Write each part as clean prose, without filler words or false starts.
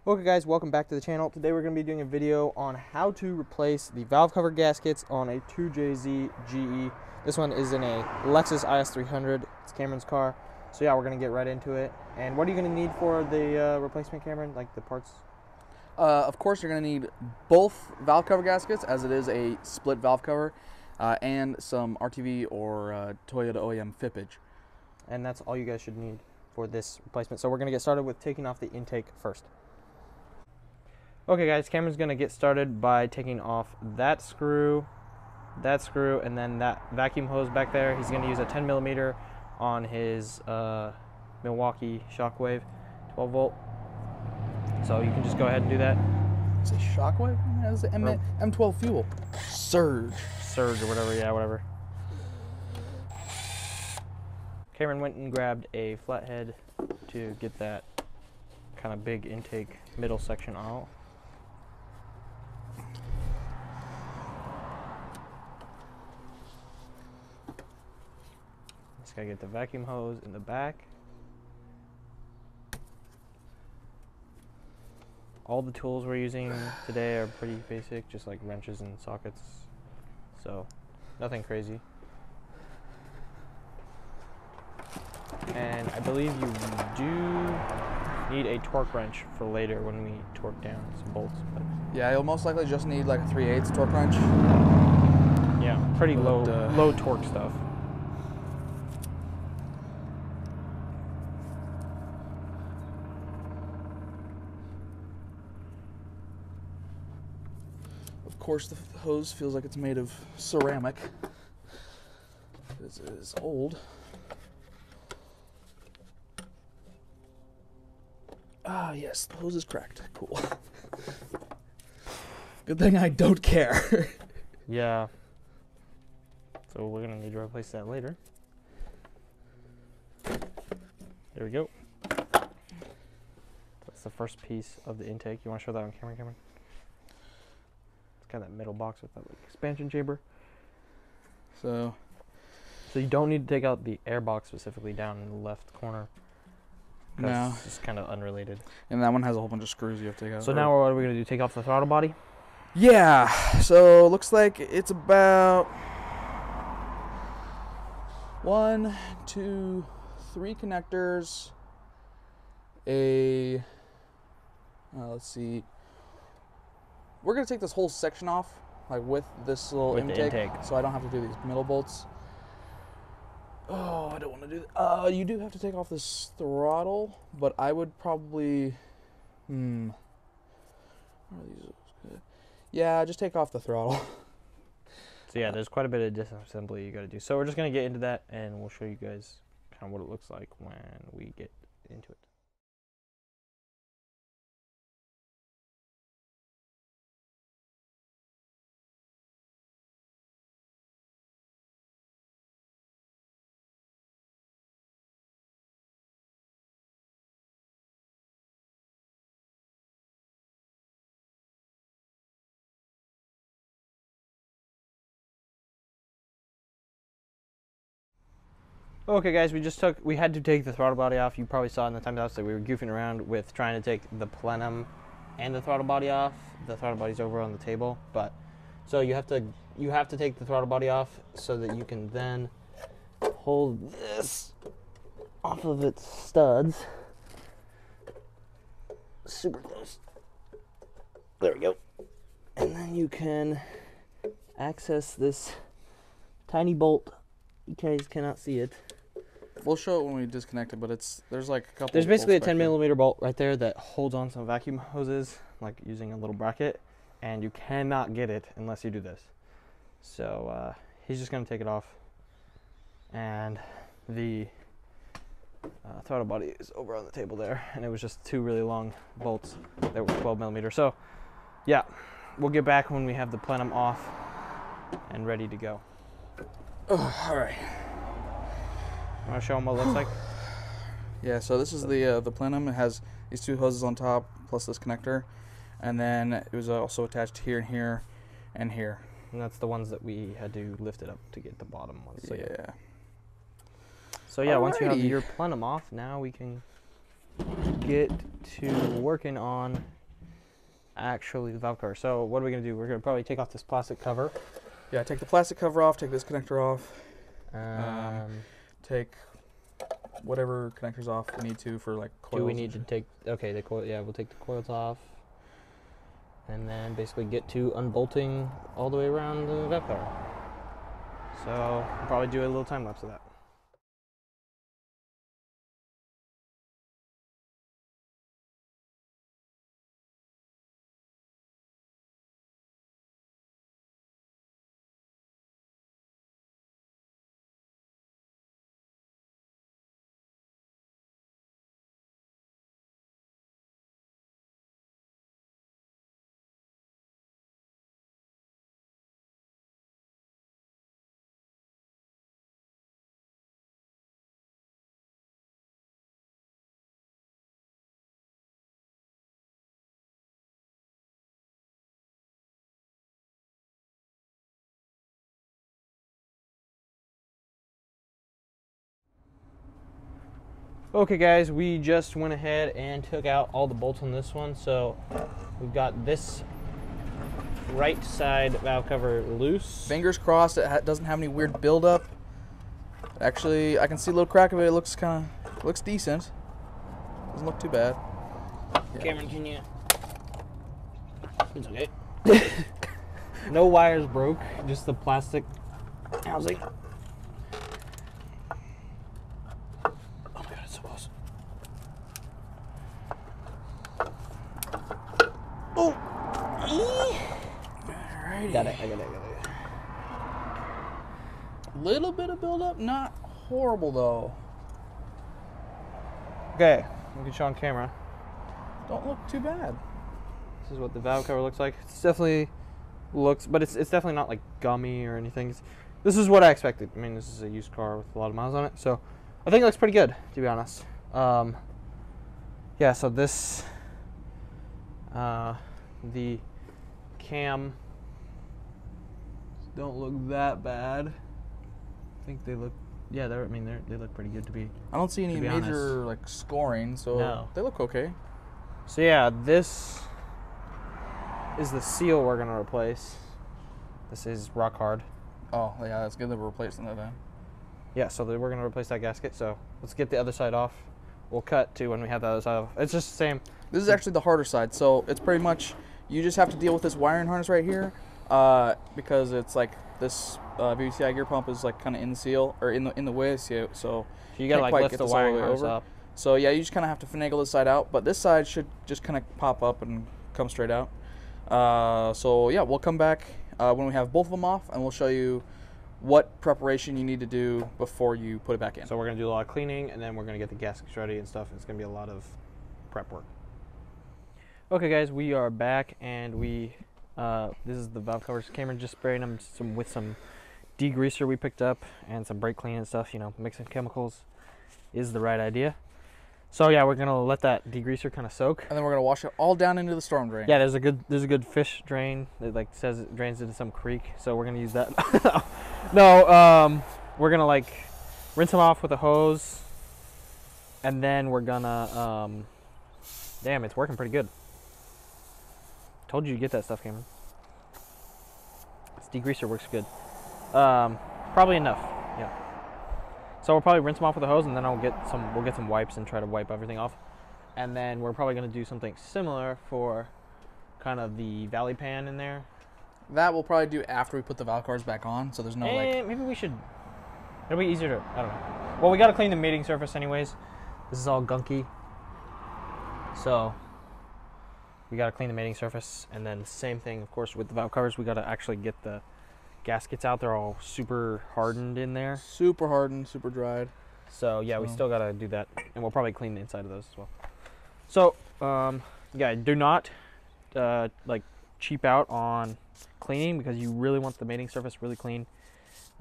Okay guys, welcome back to the channel. Today we're going to be doing a video on how to replace the valve cover gaskets on a 2JZ GE. This one is in a Lexus IS300. It's Cameron's car. So yeah, we're going to get right into it. And what are you going to need for the replacement, Cameron? Like the parts? Of course, you're going to need both valve cover gaskets, as it is a split valve cover, and some RTV or Toyota OEM fippage. And that's all you guys should need for this replacement. So we're going to get started with taking off the intake first. Okay guys, Cameron's going to get started by taking off that screw, and then that vacuum hose back there. He's going to use a 10mm on his Milwaukee Shockwave 12 volt. So you can just go ahead and do that. It's a Shockwave? It's an M12 fuel. Surge or whatever, yeah, whatever. Cameron went and grabbed a flathead to get that kind of big intake middle section out. Just gotta get the vacuum hose in the back. All the tools we're using today are pretty basic, just like wrenches and sockets. So, nothing crazy. And I believe you do need a torque wrench for later when we torque down some bolts. But yeah, you'll most likely just need like a 3/8 torque wrench. Yeah, pretty low torque stuff. Of course, the hose feels like it's made of ceramic. This is old. Ah, yes, the hose is cracked. Cool. Good thing I don't care. Yeah. So we're gonna need to replace that later. There we go. That's the first piece of the intake. You want to show that on camera, Cameron? It's kind of that middle box with that like, expansion chamber. So you don't need to take out the air box specifically down in the left corner. No. It's just kind of unrelated. And that one has a whole bunch of screws you have to take out. So now what are we going to do? Take off the throttle body? Yeah. So looks like it's about 1, 2, 3 connectors. Let's see. We're going to take this whole section off, like with this little intake, so I don't have to do these middle bolts. Oh, I don't want to do that. You do have to take off this throttle, but I would probably, are these good? Yeah, just take off the throttle. So yeah, there's quite a bit of disassembly you got to do. So we're just going to get into that, and we'll show you guys kind of what it looks like when we get into it. Okay guys, we had to take the throttle body off. You probably saw in the time lapse that we were goofing around with trying to take the plenum and the throttle body off. The throttle body's over on the table, but so you have to take the throttle body off so that you can then hold this off of its studs. Super close. There we go. And then you can access this tiny bolt. You guys cannot see it. We'll show it when we disconnect it, but there's like a couple. There's basically a 10mm bolt right there that holds on some vacuum hoses, like using a little bracket, and you cannot get it unless you do this. So he's just gonna take it off, and the throttle body is over on the table there, and it was just 2 really long bolts that were 12mm. So yeah, we'll get back when we have the plenum off and ready to go. Oh, all right. Want to show them what it looks like? Yeah, so this is the plenum. It has these 2 hoses on top plus this connector, and then it was also attached here and here and here. And that's the ones that we had to lift it up to get the bottom ones. So yeah. So yeah, once you have your plenum off, now we can get to working on actually the valve cover. So what are we gonna do? We're gonna probably take off this plastic cover. Yeah, take the plastic cover off, take this connector off. Take whatever connectors off we need to for like coils. Do we need to take, okay, the coil, yeah, we'll take the coils off. And then basically get to unbolting all the way around the valve cover. So we'll probably do a little time lapse of that. Okay guys, we just went ahead and took out all the bolts on this one. So we've got this right side valve cover loose. Fingers crossed it doesn't have any weird buildup. Actually, I can see a little crack of it. It looks looks decent. Doesn't look too bad. Yeah. Cameron, can you? It's okay. No wires broke, just the plastic housing. Alrighty. Got it. Little bit of buildup, not horrible though. Okay, we can show on camera. Don't look too bad. This is what the valve cover looks like. It's definitely looks, but it's definitely not like gummy or anything. This is what I expected. I mean, this is a used car with a lot of miles on it, so I think it looks pretty good, to be honest. Yeah. So this, the cam don't look that bad. I think they look, yeah, they look pretty good to be. I don't see any major honest. like scoring, so no. They look okay. So yeah, this is the seal we're gonna replace. This is rock hard. Oh yeah, that's good that we're replacing that then. Yeah, so we're gonna replace that gasket. So let's get the other side off. We'll cut to when we have the other side off. It's just the same. This is actually the harder side, so it's pretty much, you just have to deal with this wiring harness right here, because it's like this VVTi gear pump is like kind of in the seal, or in the way, so you gotta like lift the wiring harness up. So yeah, you just kind of have to finagle this side out, but this side should just kind of pop up and come straight out. So yeah, we'll come back when we have both of them off, and we'll show you what preparation you need to do before you put it back in. So we're gonna do a lot of cleaning, and then we're gonna get the gaskets ready and stuff. It's gonna be a lot of prep work. Okay guys, we are back, and this is the valve covers. Cameron just spraying them with some degreaser we picked up and some brake clean and stuff. You know, mixing chemicals is the right idea. So yeah, we're gonna let that degreaser kind of soak, and then we're gonna wash it all down into the storm drain. Yeah, there's a good fish drain that like says it drains into some creek, so we're gonna use that. No, we're gonna like rinse them off with a hose, and then we're gonna damn, it's working pretty good. Told you to get that stuff, Cameron. This degreaser works good. Probably enough. Yeah. So we'll probably rinse them off with a hose, and then we'll get some wipes and try to wipe everything off. And then we're probably going to do something similar for kind of the valley pan in there. That we'll probably do after we put the valve covers back on, so there's no like... Maybe we should... It'll be easier to... I don't know. Well, we got to clean the mating surface anyways. This is all gunky. So we got to clean the mating surface, and then same thing, of course, with the valve covers. We got to actually get the gaskets out. They're all super hardened in there. Super hardened, super dried. So yeah, we still gotta do that, and we'll probably clean the inside of those as well. So yeah, do not like cheap out on cleaning, because you really want the mating surface really clean.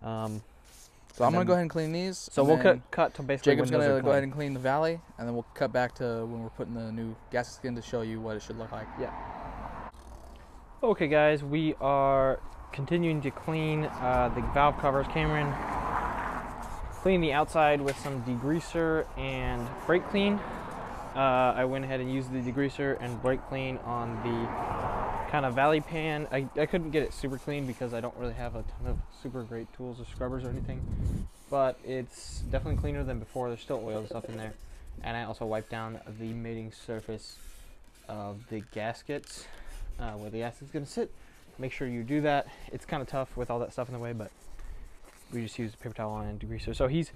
So I'm gonna go ahead and clean these. So we'll cut to basically. Jacob's gonna go ahead and clean the valley, and then we'll cut back to when we're putting the new gasket skin to show you what it should look like. Yeah. Okay, guys, we are continuing to clean the valve covers. Cameron clean the outside with some degreaser and brake clean. I went ahead and used the degreaser and brake clean on the kind of valley pan. I couldn't get it super clean because I don't really have a ton of super great tools or scrubbers or anything, but it's definitely cleaner than before. There's still oil and stuff in there, and I also wiped down the mating surface of the gaskets where the gasket's going to sit. Make sure you do that. It's kind of tough with all that stuff in the way, but we just use paper towel and degreaser. So he's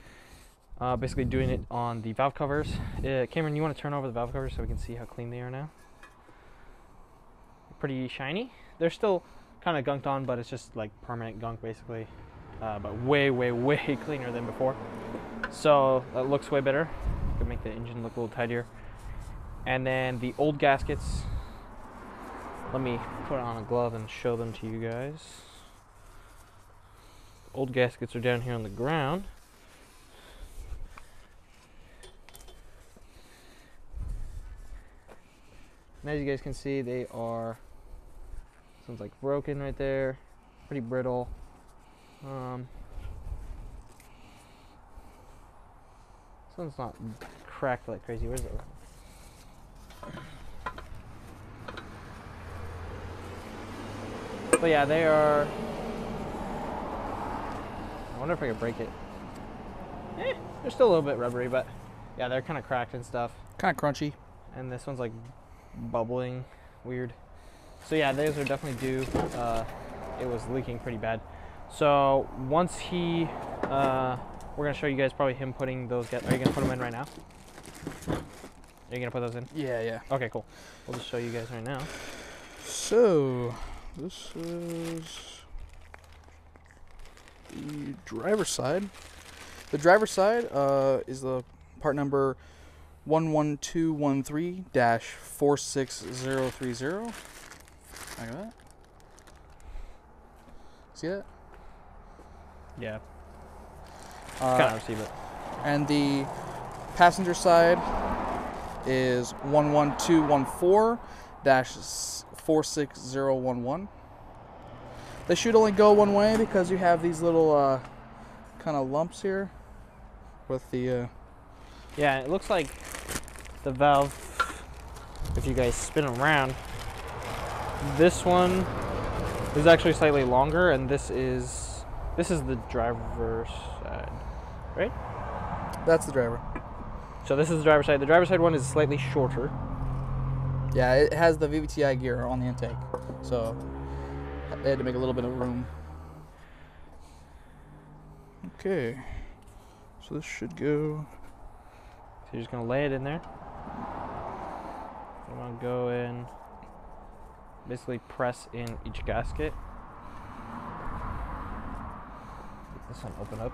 basically doing it on the valve covers. Cameron, you want to turn over the valve covers so we can see how clean they are now? Pretty shiny. They're still kind of gunked on, but it's just like permanent gunk basically, but way cleaner than before. So that looks way better. Could make the engine look a little tidier. And then the old gaskets, let me put on a glove and show them to you guys. Old gaskets are down here on the ground. And as you guys can see, they are, this one's like broken right there, pretty brittle. This one's not cracked like crazy. Where's it? But yeah, they are, I wonder if I could break it. They're still a little bit rubbery, but yeah, they're kind of cracked and stuff. Kind of crunchy. And this one's like bubbling weird. So yeah, those are definitely due. It was leaking pretty bad. So once he, we're gonna show you guys probably him putting those, are you gonna put them in right now? Are you gonna put those in? Yeah. Okay, cool. We'll just show you guys right now. So, this is the driver's side. The driver's side is the part number 11213-46030. Like that. See that? Yeah. Kind of receive it. And the passenger side is 11214-46011. They should only go one way because you have these little kind of lumps here with the yeah, it looks like the valve, if you guys spin around, this one is actually slightly longer, and this is the driver's side, right? That's the driver. So this is the driver's side. The driver's side one is slightly shorter. Yeah, it has the VVTi gear on the intake, so they had to make a little bit of room. Okay, so this should go. So you're just gonna lay it in there. I'm gonna go in, basically press in each gasket. Get this one open up.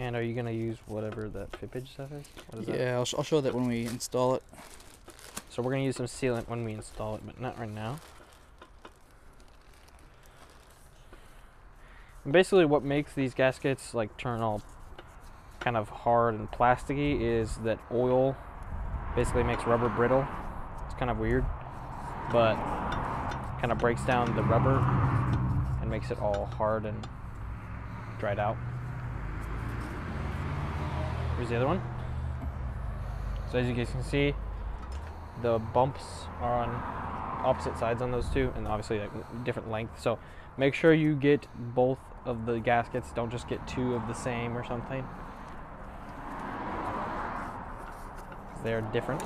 And are you gonna use whatever that fippage stuff is? What is that? Yeah, I'll show that when we install it. So we're gonna use some sealant when we install it, but not right now. And basically what makes these gaskets like turn all kind of hard and plasticky is that oil basically makes rubber brittle. It's kind of weird, but kind of breaks down the rubber and makes it all hard and dried out. Here's the other one. So as you guys can see, the bumps are on opposite sides on those two, and obviously like different length. So make sure you get both of the gaskets. Don't just get two of the same or something. They're different.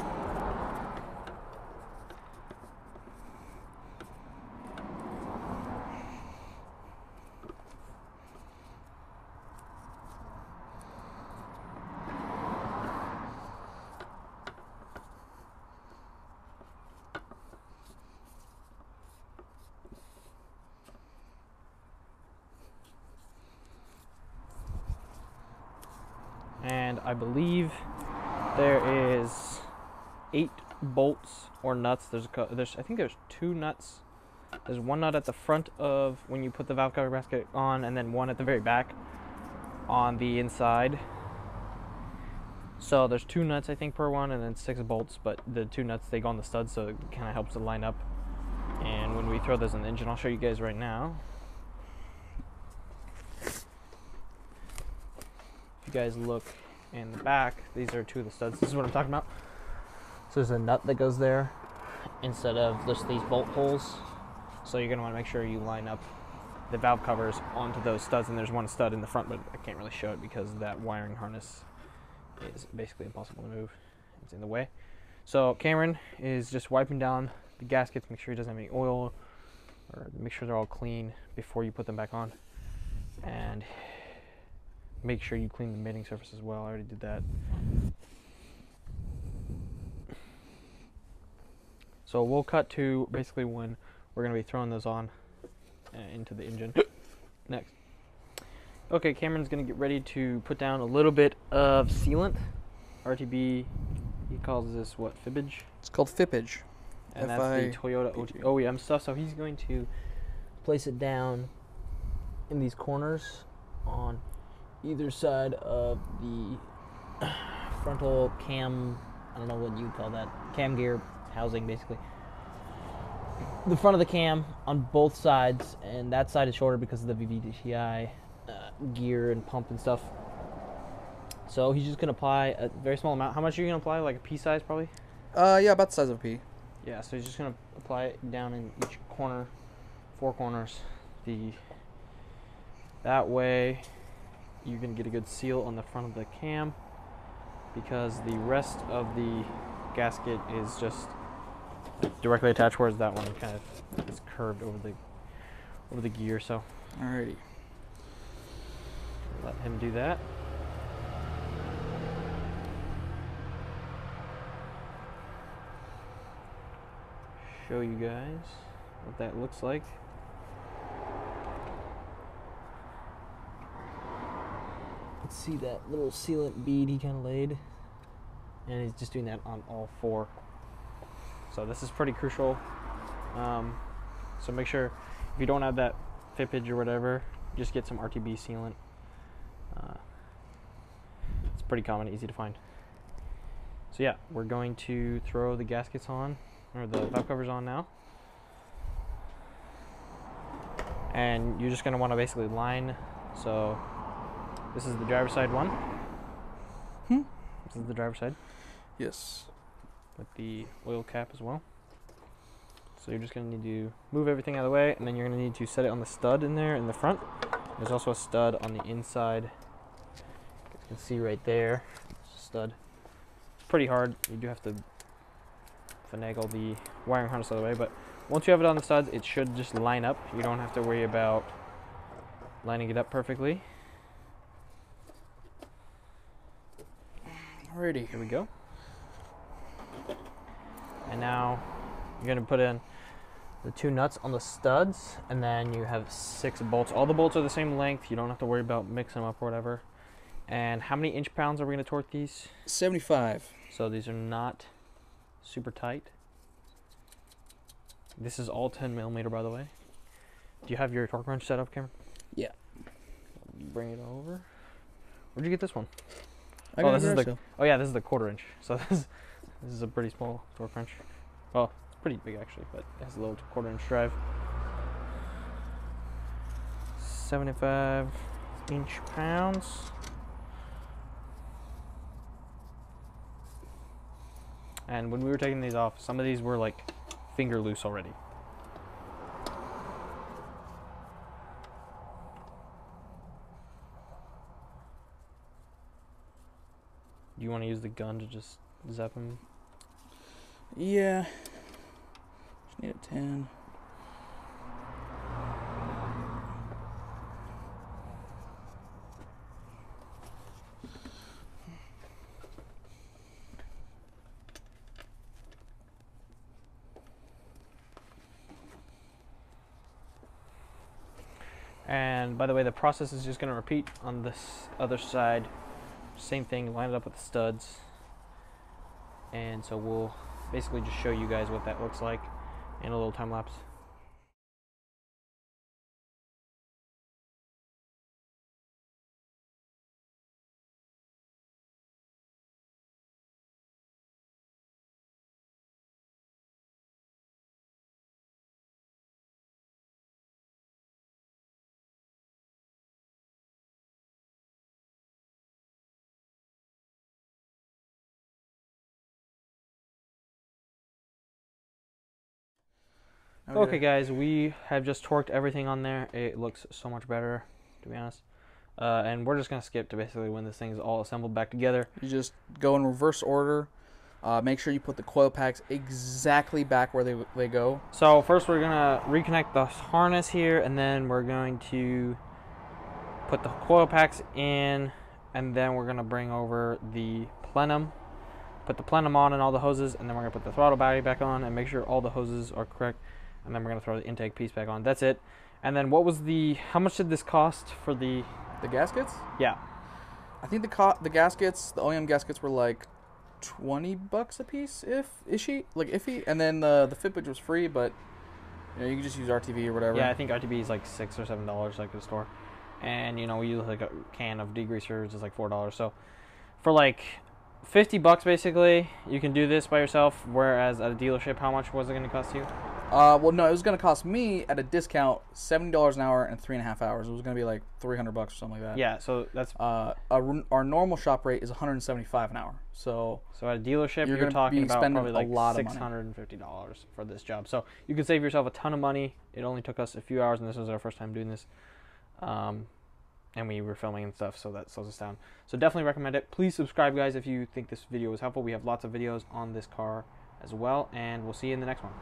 And I believe there is 8 bolts or nuts. I think there's 2 nuts. There's one nut at the front of when you put the valve cover gasket on, and then one at the very back on the inside. So there's 2 nuts, I think, per one, and then 6 bolts, but the 2 nuts, they go on the studs, so it kind of helps to line up. And when we throw those in the engine, I'll show you guys right now. If you guys look in the back, these are 2 of the studs. This is what I'm talking about. So there's a nut that goes there instead of just these bolt holes. So you're going to want to make sure you line up the valve covers onto those studs, and there's one stud in the front, but I can't really show it because that wiring harness is basically impossible to move. It's in the way. So Cameron is just wiping down the gaskets, make sure he doesn't have any oil, or make sure they're all clean before you put them back on. And make sure you clean the mating surface as well. I already did that. So we'll cut to basically when we're going to be throwing those on into the engine next. Okay, Cameron's going to get ready to put down a little bit of sealant. RTB, he calls this what, fibbage? It's called fibbage. And that's the Toyota OEM stuff. So he's going to place it down in these corners on either side of the frontal cam, I don't know what you'd call that, cam gear housing basically. The front of the cam on both sides, and that side is shorter because of the VVTi gear and pump and stuff. So he's just going to apply a very small amount. How much are you going to apply? Like a pea size probably? Yeah, about the size of a pea. Yeah, so he's just going to apply it down in each corner, 4 corners. That way you can get a good seal on the front of the cam, because the rest of the gasket is just directly attached, whereas that one kind of is curved over the gear. So alrighty, let him do that. Show you guys what that looks like. Let's see that little sealant bead he kind of laid, and he's just doing that on all 4. So this is pretty crucial. So make sure if you don't have that fippage or whatever, just get some RTB sealant. It's pretty common, easy to find. So yeah, we're going to throw the gaskets on, or the valve covers on now. And you're just going to want to basically line. So this is the driver's side one. This is the driver's side. Yes. With the oil cap as well. So you're just going to need to move everything out of the way, and then you're going to need to set it on the stud in there in the front. There's also a stud on the inside. You can see right there, stud. It's pretty hard. You do have to finagle the wiring harness out of the way, but once you have it on the studs, it should just line up. You don't have to worry about lining it up perfectly. Alrighty, here we go. And now you're going to put in the 2 nuts on the studs, and then you have 6 bolts. All the bolts are the same length. You don't have to worry about mixing them up or whatever. And how many inch-pounds are we going to torque these? 75. So these are not super tight. This is all 10mm, by the way. Do you have your torque wrench set up, Cameron? Yeah. Bring it over. Where'd you get this one? This is the, oh yeah, this is the 1/4 inch. So this is a pretty small torque wrench. Well, it's pretty big actually, but it has a little 1/4 inch drive. 75 inch-pounds. And when we were taking these off, some of these were like finger loose already. Do you want to use the gun to just zap them? Yeah. Just need a 10. And by the way, the process is just going to repeat on this other side. Same thing, line it up with the studs. And so we'll basically just show you guys what that looks like in a little time lapse. Okay, guys, we have just torqued everything on there. It looks so much better, to be honest. And we're just going to skip to basically when this thing is all assembled back together. You just go in reverse order. Make sure you put the coil packs exactly back where they go. So first we're going to reconnect the harness here, and then we're going to put the coil packs in, and then we're going to bring over the plenum. Put the plenum on and all the hoses, and then we're going to put the throttle battery back on and make sure all the hoses are correct. And then we're going to throw the intake piece back on. That's it. And then how much did this cost for the gaskets? Yeah. I think the gaskets, the OEM gaskets were like $20 a piece, iffy. And then the fit bridge was free, but you can just use RTV or whatever. Yeah, I think RTV is like $6 or $7 like at the store. And we use like a can of degreasers is like $4. So for like $50 basically, you can do this by yourself. Whereas at a dealership, how much was it going to cost you? Well, no, it was going to cost me at a discount $70 an hour and 3.5 hours. It was going to be like $300 or something like that. Yeah, so that's our normal shop rate is $175 an hour. So at a dealership, you're talking about probably like $650 for this job. So you can save yourself a ton of money. It only took us a few hours, and this was our first time doing this. And we were filming and stuff, so that slows us down. So definitely recommend it. Please subscribe, guys, if you think this video was helpful. We have lots of videos on this car as well, and we'll see you in the next one.